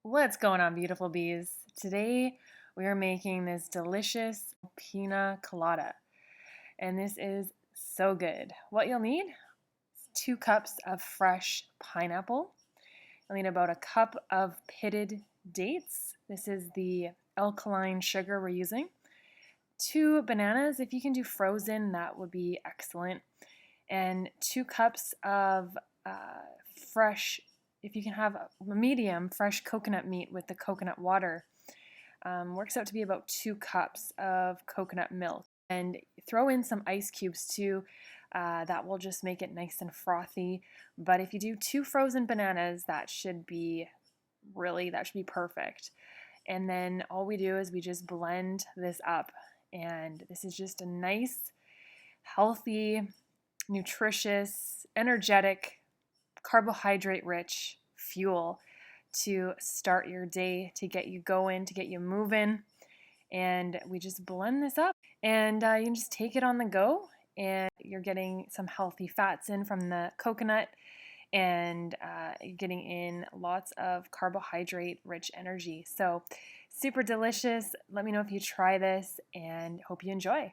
What's going on, beautiful bees? Today we are making this delicious pina colada, and this is so good. What you'll need is 2 cups of fresh pineapple. You'll need about a cup of pitted dates. This is the alkaline sugar we're using. 2 bananas. If you can do frozen, that would be excellent. And 2 cups of fresh, if you can have a medium fresh coconut meat with the coconut water. Works out to be about 2 cups of coconut milk. And throw in some ice cubes too. That will just make it nice and frothy. But if you do 2 frozen bananas, that should be perfect. And then all we do is we just blend this up. And this is just a nice, healthy, nutritious, energetic, carbohydrate rich fuel to start your day, to get you going, to get you moving. And we just blend this up, and you can just take it on the go, and you're getting some healthy fats in from the coconut, and getting in lots of carbohydrate rich energy. So super delicious. Let me know if you try this, and hope you enjoy.